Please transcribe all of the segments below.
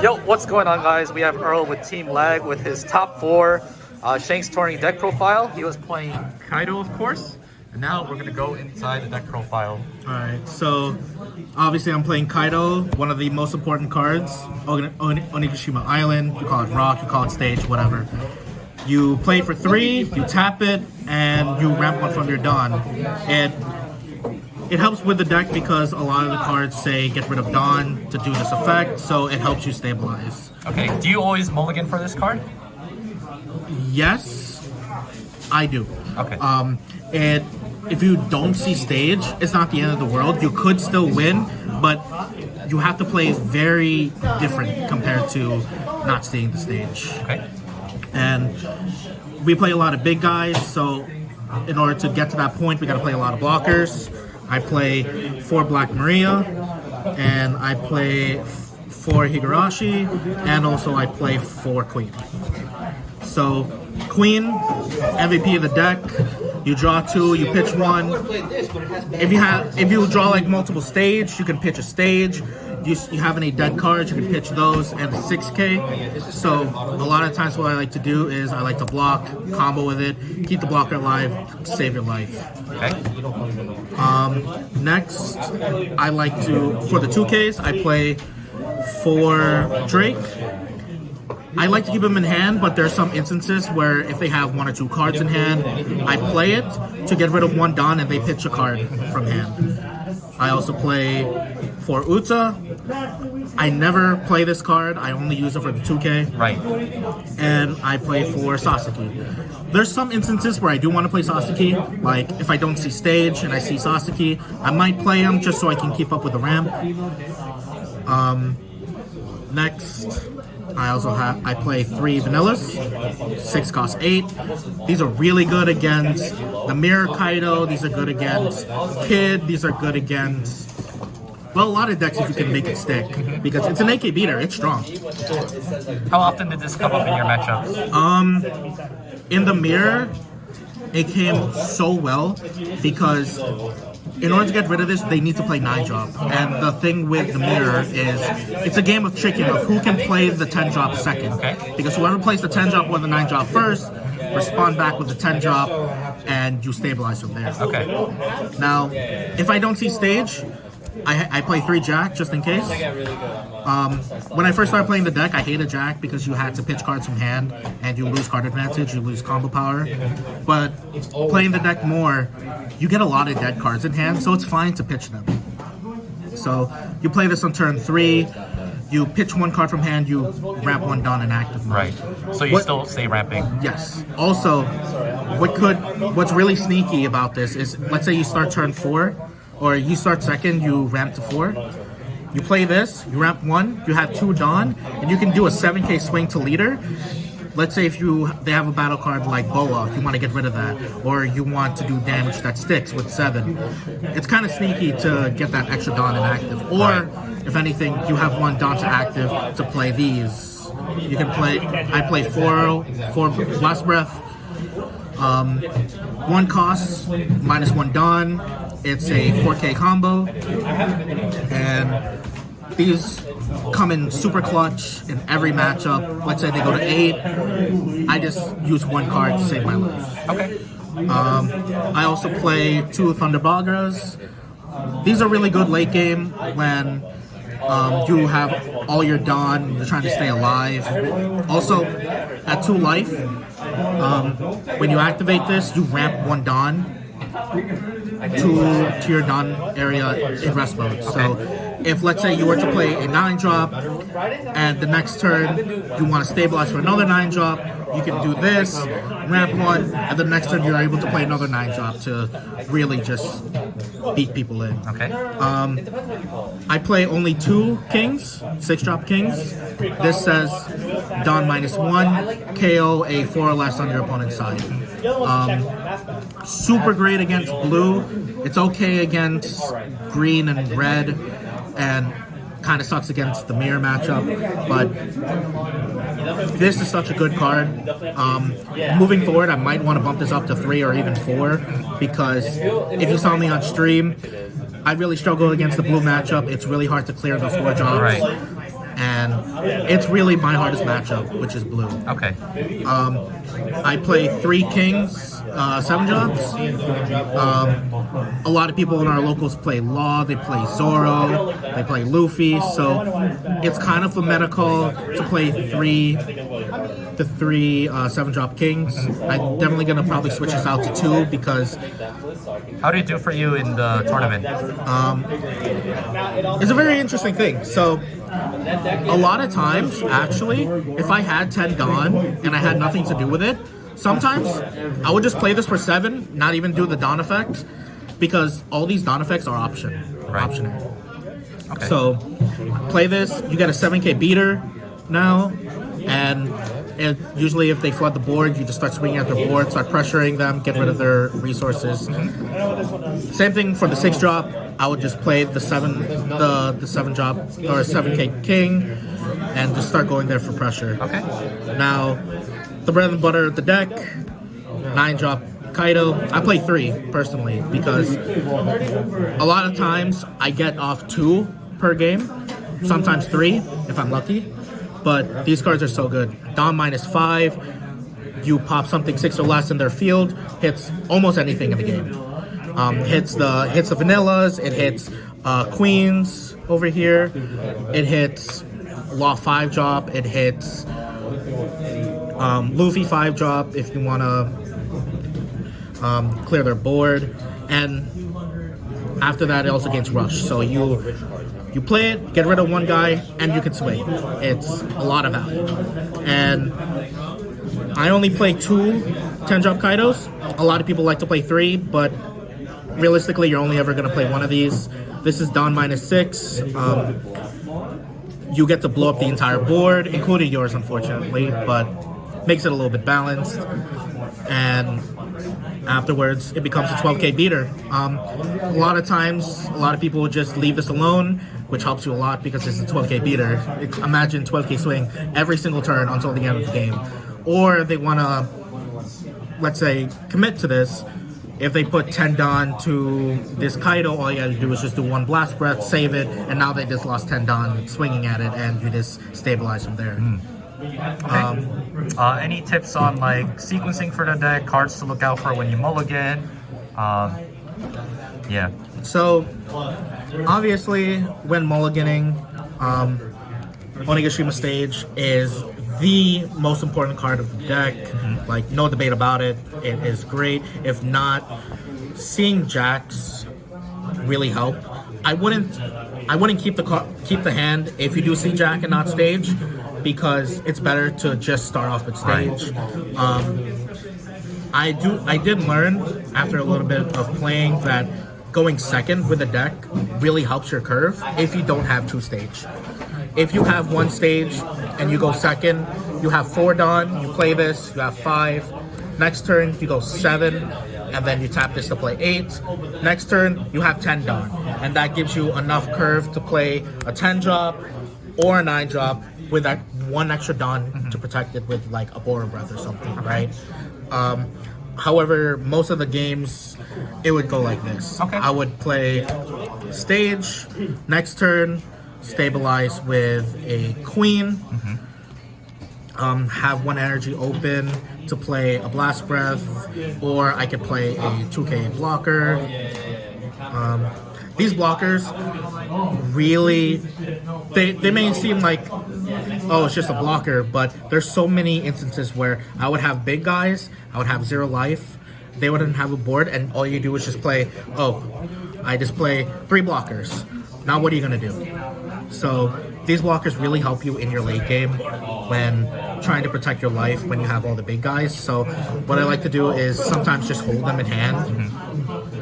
Yo, what's going on, guys? We have Earl with Team Lag with his top 4 Shanks tourney deck profile. He was playing Kaido, of course, and now we're gonna go inside the deck profile. Alright, so obviously I'm playing Kaido, one of the most important cards. Onigashima Island, you call it rock, you call it stage, whatever. You play it for 3, you tap it, and you ramp one from your Dawn. It helps with the deck because a lot of the cards say get rid of Dawn to do this effect, so it helps you stabilize. Okay, do you always mulligan for this card? Yes, I do. Okay. And if you don't see stage, it's not the end of the world. You could still win, but you have to play very different compared to not seeing the stage. Okay. And we play a lot of big guys, so in order to get to that point, we gotta play a lot of blockers. I play 4 Black Maria, and I play 4 Higurashi, and also I play 4 Queen. So, Queen, MVP of the deck. You draw 2, you pitch 1. If you draw like multiple stage, you can pitch a stage. You have any dead cards, you can pitch those and 6k. So a lot of times what I like to do is I like to block, combo with it, keep the blocker alive, save your life. Okay. Next, I like to, for the 2ks, I play 4 Drake. I like to keep them in hand, but there's some instances where if they have 1 or 2 cards in hand, I play it to get rid of 1 Dawn and they pitch a card from hand. I also play 4 Uta. I never play this card, I only use it for the 2k. Right. And I play 4 Sasaki. There's some instances where I do want to play Sasaki, like if I don't see stage and I see Sasaki, I might play him just so I can keep up with the ramp. Next, I play 3 Vanillas, 6 cost 8. These are really good against the Mirror Kaido, these are good against Kid, these are good against, well, a lot of decks if you can make it stick, because it's an AK beater, it's strong. How often did this come up in your matchups? In the Mirror, it came so well because in order to get rid of this, they need to play 9-drop. And the thing with the Mirror is, it's a game of chicken of who can play the 10-drop second. Okay. Because whoever plays the 10-drop or the 9-drop first, respond back with the 10-drop, and you stabilize from there. Okay. Now, if I don't see stage, I play 3 Jack just in case. When I first started playing the deck, I hated Jack because you had to pitch cards from hand and you lose card advantage, you lose combo power. But playing the deck more, you get a lot of dead cards in hand, so it's fine to pitch them. So you play this on turn 3, you pitch 1 card from hand, you ramp 1 Dawn in active mode. Right. So you still stay ramping. Yes. Also, what's really sneaky about this is, let's say you start turn 4, or you start second, you ramp to 4. You play this, you ramp 1, you have 2 Dawn, and you can do a 7k swing to leader. Let's say if they have a battle card like Boa, you want to get rid of that, or you want to do damage that sticks with 7. It's kind of sneaky to get that extra Dawn in active. Or, if anything, you have 1 Dawn to active to play these. You can play, I play 4 Blast Breath, 1 cost, minus 1 Dawn. It's a 4k combo, and these come in super clutch in every matchup. Let's say they go to 8, I just use 1 card to save my life. Okay. I also play 2 Thunder Bagras. These are really good late game when you have all your Dawn, you're trying to stay alive. Also, at 2 life, when you activate this, you ramp 1 Dawn to your Dawn area in rest mode. So if, let's say, you were to play a 9-drop and the next turn you want to stabilize for another 9-drop, you can do this, ramp 1, and the next turn you're able to play another 9-drop to really just beat people in. Okay. I play only 2 kings, 6-drop kings. This says Dawn minus 1, KO a 4 or less on your opponent's side. Super great against blue. It's okay against green and red, and kind of sucks against the mirror matchup, but this is such a good card. Moving forward, I might want to bump this up to 3 or even 4, because if you saw me on stream, I really struggle against the blue matchup. It's really hard to clear the 4 jobs. Right. And it's really my hardest matchup, which is blue. Okay. I play 3 kings, 7 jobs. A lot of people in our locals play Law, they play Zoro, they play Luffy, so it's kind of a meta call to play 3 7-drop kings. I'm definitely going to probably switch this out to 2 because... How do you do for you in the tournament? It's a very interesting thing. So, a lot of times, actually, if I had 10 Dawn and I had nothing to do with it, sometimes I would just play this for 7, not even do the Dawn effect, because all these Dawn effects are optional. Okay. So, play this, you get a 7k beater now, and usually if they flood the board, you just start swinging at their board, start pressuring them, get rid of their resources. Same thing for the 6-drop. I would just play the 7-drop or 7k king and just start going there for pressure. Okay. Now, the bread and butter of the deck, 9-drop Kaido. I play 3 personally because a lot of times I get off 2 per game, sometimes 3 if I'm lucky. But these cards are so good. Dawn -5, you pop something 6 or less in their field, hits almost anything in the game. Hits the vanillas, it hits queens over here, it hits Law 5-drop, it hits Luffy 5-drop if you want to clear their board, and after that it also gains Rush. So you play it, get rid of 1 guy, and you can swing. It's a lot of value. And I only play 2 10-drop Kaidos. A lot of people like to play 3, but realistically, you're only ever going to play 1 of these. This is Dawn -6. You get to blow up the entire board, including yours, unfortunately, but makes it a little bit balanced. And afterwards, it becomes a 12k beater. A lot of times, a lot of people just leave this alone, which helps you a lot because it's a 12k beater. Imagine 12k swing every single turn until the end of the game. Or they want to, let's say, commit to this. If they put 10 Dawn to this Kaido, all you gotta do is just do 1 Blast Breath, save it, and now they just lost 10 Dawn swinging at it, and you just stabilize from there. Okay. Any tips on like sequencing for the deck, cards to look out for when you mulligan? Yeah. So, obviously, when mulliganing, Onigashima Stage is the most important card of the deck. Like, no debate about it. It is great. If not, seeing Jacks really help. I wouldn't keep the hand if you do see Jack and not Stage, because it's better to just start off with Stage. I did learn after a little bit of playing that going second with a deck really helps your curve if you don't have 2 Stage. If you have 1 Stage and you go second, you have 4 Dawn, you play this, you have 5. Next turn, you go 7, and then you tap this to play 8. Next turn, you have 10 Dawn, and that gives you enough curve to play a 10-drop or a 9-drop with that 1 extra Dawn to protect it with like a Bora Breath or something, right? However, most of the games, it would go like this. Okay. I would play Stage, next turn, stabilize with a Queen, have 1 energy open to play a Blast Breath, or I could play a 2k blocker. These blockers really, they may seem like, oh, it's just a blocker, but there's so many instances where I would have big guys, I would have 0 life, they wouldn't have a board, and all you do is just play, oh, I just play 3 blockers. Now what are you going to do? So these blockers really help you in your late game when trying to protect your life when you have all the big guys. So what I like to do is sometimes just hold them in hand,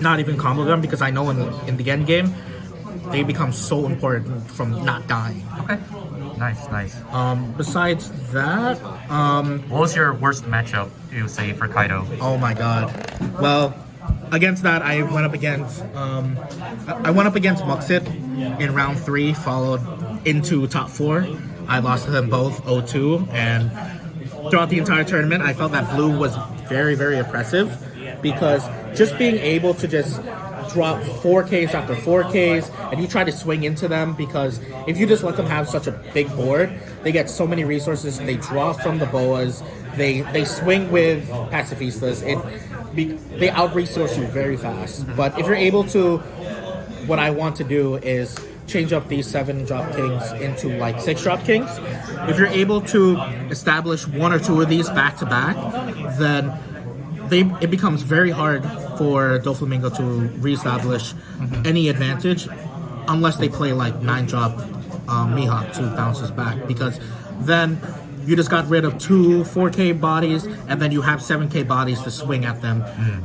not even combo them, because I know in the end game, they become so important from not dying. Okay. Nice. Besides that, what was your worst matchup, you say, for Kaido? oh my god. Well, against that, I went up against Muxit in round 3, followed into top 4. I lost to them both 0-2, and throughout the entire tournament, I felt that blue was very, very oppressive, because just being able to just drop 4Ks after 4Ks, and you try to swing into them, because if you just let them have such a big board, they get so many resources. They draw from the boas, they swing with pacifistas. They out-resource you very fast. But if you're able to, what I want to do is change up these 7-drop kings into like 6-drop kings. If you're able to establish 1 or 2 of these back to back, then it becomes very hard for Doflamingo to reestablish any advantage unless they play like 9-drop Mihawk to bounce us back, because then you just got rid of 2 4K bodies, and then you have 7K bodies to swing at them,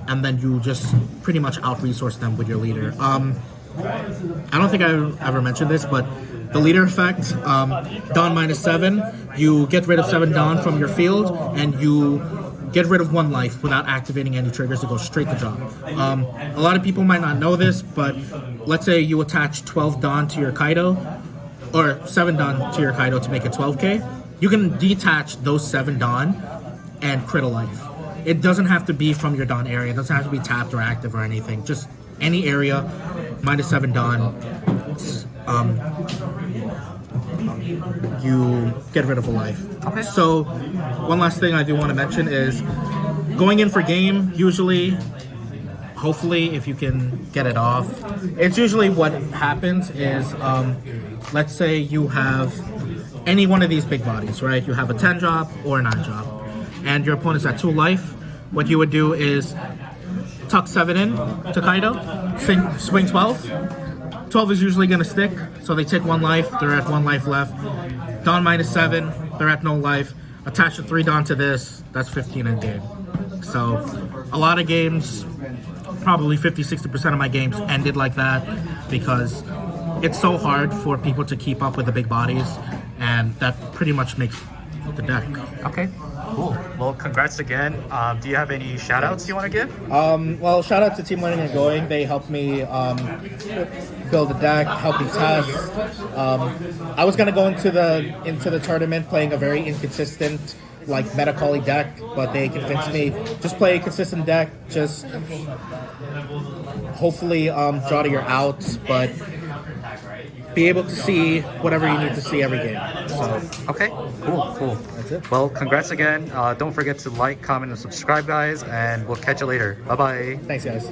and then you just pretty much out-resource them with your leader. I don't think I ever mentioned this, but the leader effect, Dawn -7, you get rid of 7 Dawn from your field, and you get rid of 1 life without activating any triggers to go straight to drop. A lot of people might not know this, but let's say you attach 12 Dawn to your Kaido, or 7 Dawn to your Kaido to make it 12K. You can detach those 7 Dawn and crit a life. It doesn't have to be from your Dawn area. It doesn't have to be tapped or active or anything. Just any area, -7 Dawn, you get rid of a life. Okay. So, one last thing I do want to mention is, going in for game, usually, hopefully, if you can get it off, it's usually what happens is, let's say you have any one of these big bodies, right? You have a 10-drop or a 9-drop, and your opponent's at 2 life. What you would do is tuck 7 in to Kaido, swing 12. 12 is usually going to stick, so they take 1 life, they're at 1 life left. Dawn -7, they're at no life. Attach the 3 Dawn to this, that's 15 in game. So, a lot of games, probably 50-60% of my games ended like that, because it's so hard for people to keep up with the big bodies, and that pretty much makes the deck. Okay, cool. Well, congrats again. Do you have any shout-outs you want to give? Well, shout out to Team Learning and Going. They helped me build a deck, help me test. I was gonna go into the tournament playing a very inconsistent, like meta-callie deck, but they convinced me just play a consistent deck, just hopefully draw to your outs, but be able to see whatever you need to see every game. So Okay, cool. that's it. Well, congrats again. Don't forget to like, comment, and subscribe, guys, and we'll catch you later. Bye-bye. Thanks, guys.